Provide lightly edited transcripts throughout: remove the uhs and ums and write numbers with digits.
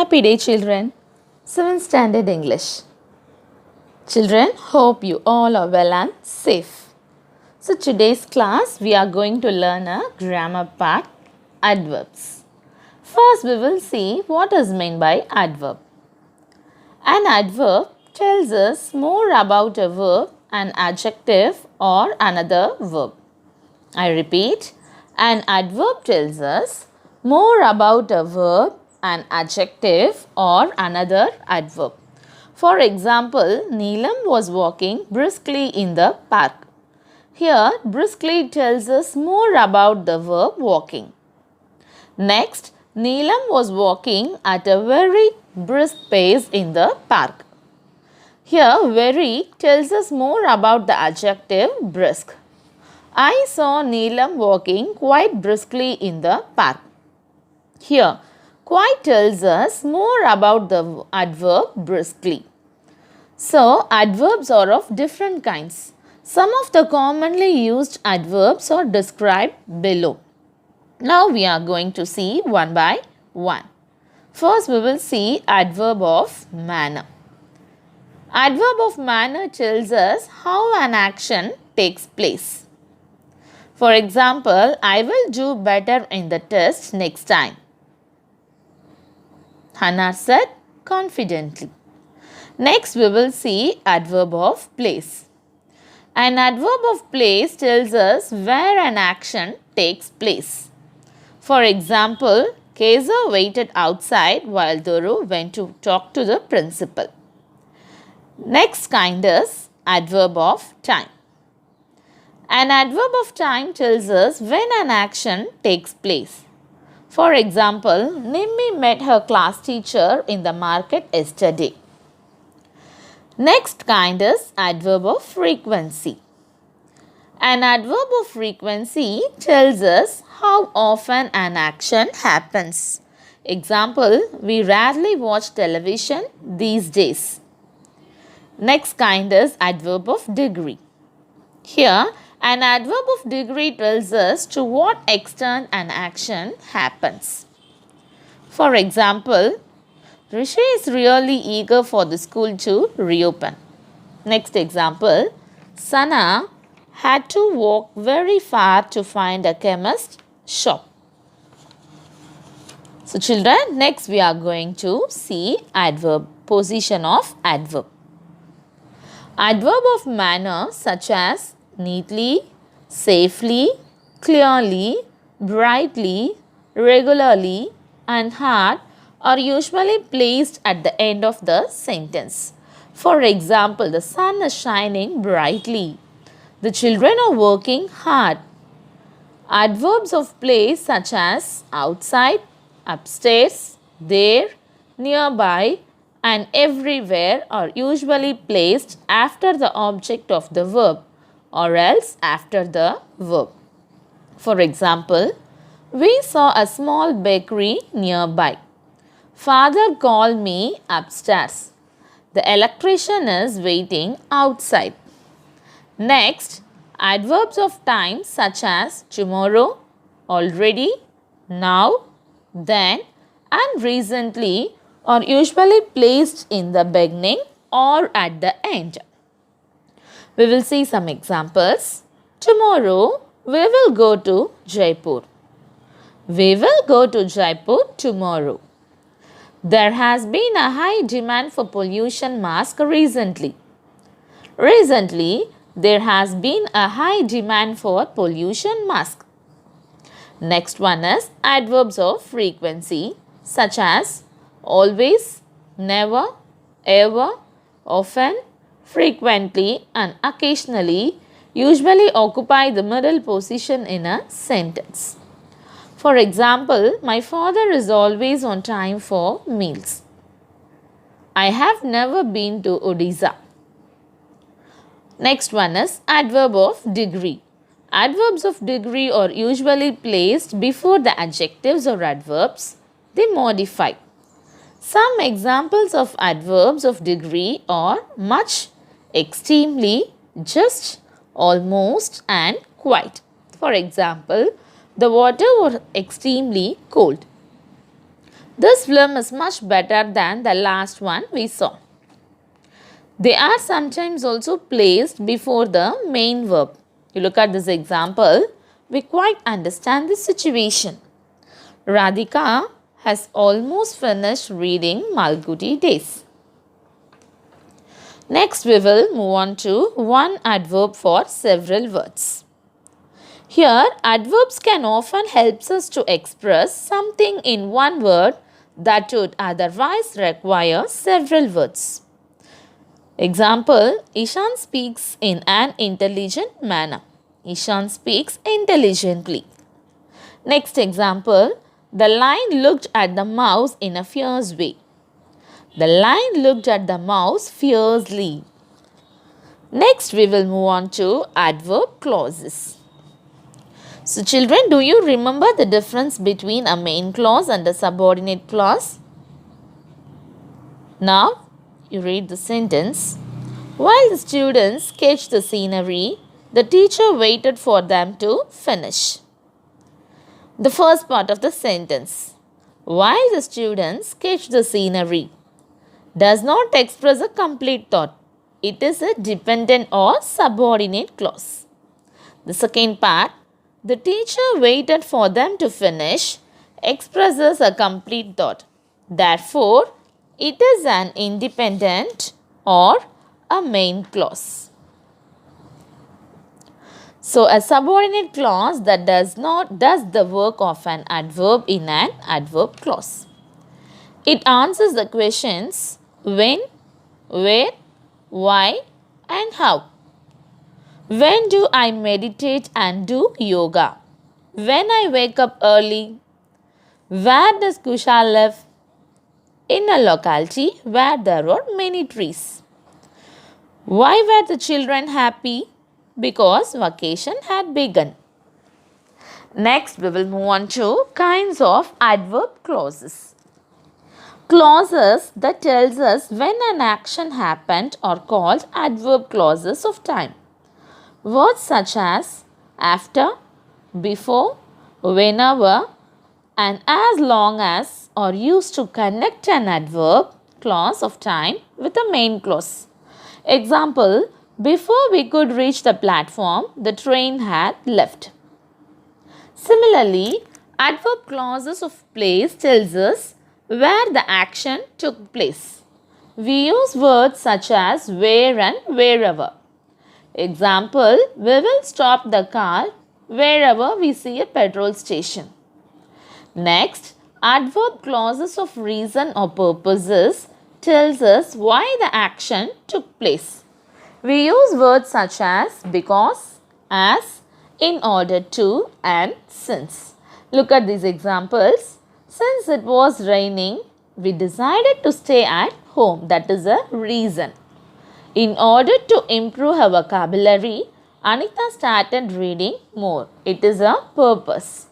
Happy day, children. 7th Standard English. Children, hope you all are well and safe. So, today's class we are going to learn a grammar part, adverbs. First, we will see what is meant by adverb. An adverb tells us more about a verb, an adjective, or another verb. I repeat, an adverb tells us more about a verb, an adjective, or another adverb. For example, Neelam was walking briskly in the park. Here, briskly tells us more about the verb walking. Next, Neelam was walking at a very brisk pace in the park. Here, very tells us more about the adjective brisk. I saw Neelam walking quite briskly in the park. Here, quite tells us more about the adverb briskly. So, adverbs are of different kinds. Some of the commonly used adverbs are described below. Now, we are going to see one by one. First, we will see adverb of manner. Adverb of manner tells us how an action takes place. For example, I will do better in the test next time. Hannah said confidently. Next, we will see adverb of place. An adverb of place tells us where an action takes place. For example, Keza waited outside while Duru went to talk to the principal. Next kind is adverb of time. An adverb of time tells us when an action takes place. For example, Nimmi met her class teacher in the market yesterday. Next kind is adverb of frequency. An adverb of frequency tells us how often an action happens. Example, we rarely watch television these days. Next kind is adverb of degree. Here, an adverb of degree tells us to what extent an action happens. For example, Rishi is really eager for the school to reopen. Next example, Sana had to walk very far to find a chemist shop. So children, next we are going to see adverb, position of adverb. Adverb of manner such as neatly, safely, clearly, brightly, regularly, and hard are usually placed at the end of the sentence. For example, the sun is shining brightly. The children are working hard. Adverbs of place such as outside, upstairs, there, nearby, and everywhere are usually placed after the object of the verb or else after the verb. For example, we saw a small bakery nearby. Father called me upstairs. The electrician is waiting outside. Next, adverbs of time such as tomorrow, already, now, then, and recently are usually placed in the beginning or at the end. We will see some examples. Tomorrow, we will go to Jaipur. We will go to Jaipur tomorrow. There has been a high demand for pollution mask recently. Recently, there has been a high demand for pollution mask. Next one is adverbs of frequency such as always, never, ever, often, frequently, and occasionally usually occupy the middle position in a sentence. For example, my father is always on time for meals. I have never been to Odisha. Next one is adverb of degree. Adverbs of degree are usually placed before the adjectives or adverbs. They modify. Some examples of adverbs of degree are much, extremely, just, almost, and quite. For example, the water was extremely cold. This film is much better than the last one we saw. They are sometimes also placed before the main verb. You look at this example, we quite understand the situation. Radhika has almost finished reading Malgudi Days. Next, we will move on to one adverb for several words. Here, adverbs can often help us to express something in one word that would otherwise require several words. Example, Ishan speaks in an intelligent manner. Ishan speaks intelligently. Next example, the lion looked at the mouse in a fierce way. The lion looked at the mouse fiercely. Next, we will move on to adverb clauses. So, children, do you remember the difference between a main clause and a subordinate clause? Now, you read the sentence. While the students sketched the scenery, the teacher waited for them to finish. The first part of the sentence. While the students sketched the scenery does not express a complete thought. It is a dependent or subordinate clause. The second part. The teacher waited for them to finish expresses a complete thought. Therefore, it is an independent or a main clause. So, a subordinate clause that does the work of an adverb in an adverb clause. It answers the questions when, where, why and how. When do I meditate and do yoga? When I wake up early. Where does Kushal live? In a locality where there are many trees. Why were the children happy? Because vacation had begun. Next, we will move on to kinds of adverb clauses. Clauses that tells us when an action happened are called adverb clauses of time. Words such as after, before, whenever and as long as are used to connect an adverb clause of time with a main clause. Example, before we could reach the platform, the train had left. Similarly, adverb clauses of place tells us where the action took place. We use words such as where and wherever. Example, we will stop the car wherever we see a petrol station. Next, adverb clauses of reason or purposes tells us why the action took place. We use words such as because, as, in order to and since. Look at these examples. Since it was raining, we decided to stay at home. That is a reason. In order to improve her vocabulary, Anita started reading more. It is a purpose.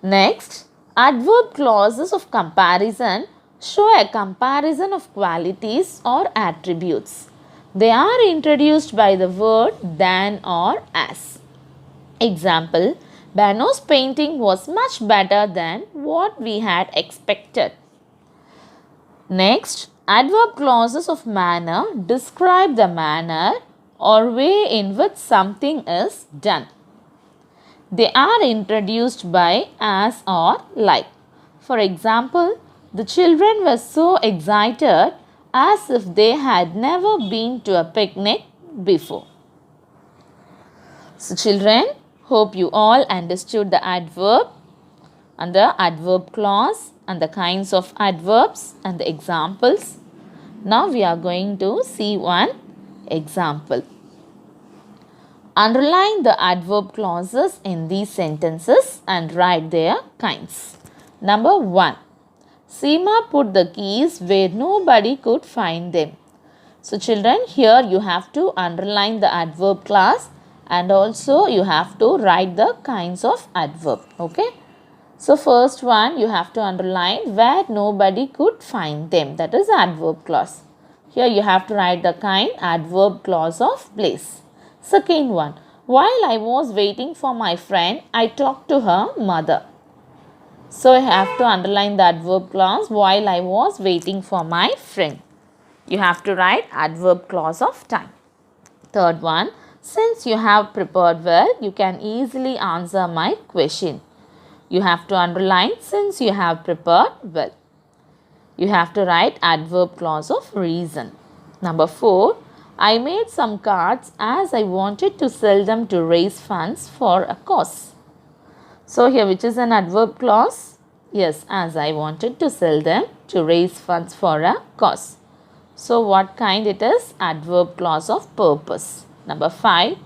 Next, adverb clauses of comparison show a comparison of qualities or attributes. They are introduced by the word than or as. Example, Bano's painting was much better than what we had expected. Next, adverb clauses of manner describe the manner or way in which something is done. They are introduced by as or like. For example, the children were so excited as if they had never been to a picnic before. So children, hope you all understood the adverb and the adverb clause and the kinds of adverbs and the examples. Now we are going to see one example. Underline the adverb clauses in these sentences and write their kinds. Number 1. Seema put the keys where nobody could find them. So children, here you have to underline the adverb clause and also you have to write the kinds of adverb. Okay. So first one you have to underline where nobody could find them. That is adverb clause. Here you have to write the kind adverb clause of place. Second one, while I was waiting for my friend, I talked to her mother. So I have to underline the adverb clause while I was waiting for my friend. You have to write adverb clause of time. Third one, since you have prepared well, you can easily answer my question. You have to underline since you have prepared well. You have to write adverb clause of reason. Number 4, I made some cards as I wanted to sell them to raise funds for a cause. So here which is an adverb clause? Yes, as I wanted to sell them to raise funds for a cause. So what kind it is? Adverb clause of purpose. Number 5,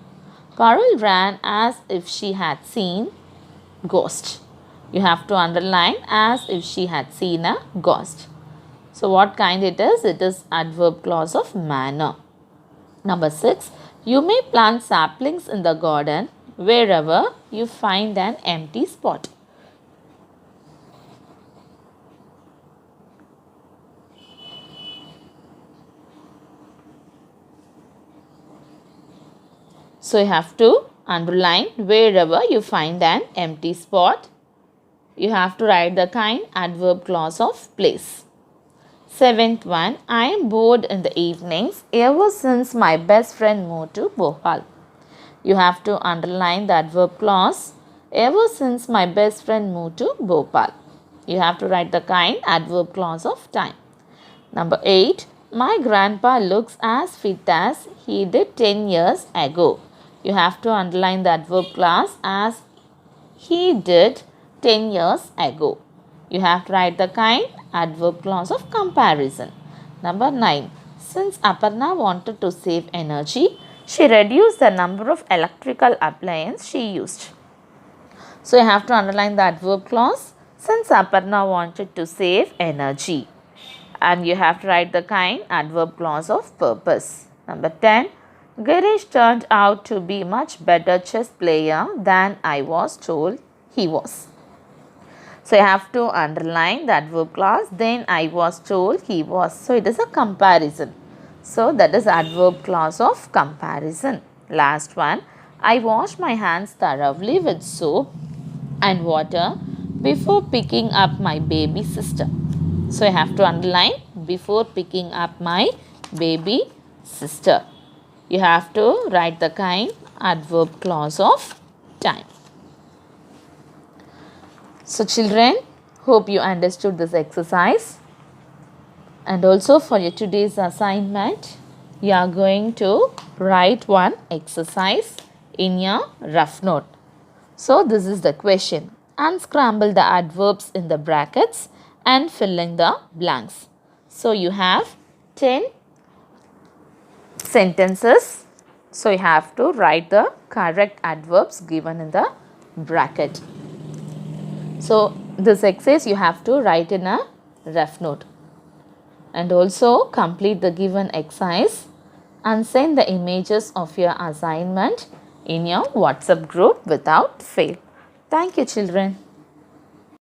Parul ran as if she had seen ghost. You have to underline as if she had seen a ghost. So what kind it is? It is adverb clause of manner. Number 6, you may plant saplings in the garden wherever you find an empty spot. So you have to underline wherever you find an empty spot. You have to write the kind adverb clause of place. 7th one, I am bored in the evenings ever since my best friend moved to Bhopal. You have to underline the adverb clause ever since my best friend moved to Bhopal. You have to write the kind adverb clause of time. Number 8, my grandpa looks as fit as he did 10 years ago. You have to underline the adverb clause as he did 10 years ago. You have to write the kind adverb clause of comparison. Number 9, since Aparna wanted to save energy, she reduced the number of electrical appliances she used. So you have to underline the adverb clause since Aparna wanted to save energy. And you have to write the kind adverb clause of purpose. Number 10, Girish turned out to be much better chess player than I was told he was. So you have to underline the adverb clause, then I was told he was. So it is a comparison. So that is adverb clause of comparison. Last one, I wash my hands thoroughly with soap and water before picking up my baby sister. So I have to underline before picking up my baby sister. You have to write the kind adverb clause of time. So children, hope you understood this exercise. And also for your today's assignment, you are going to write one exercise in your rough note. So this is the question. Unscramble the adverbs in the brackets and fill in the blanks. So you have 10 sentences. So you have to write the correct adverbs given in the bracket. So this exercise you have to write in a rough note. And also complete the given exercise and send the images of your assignment in your WhatsApp group without fail. Thank you, children.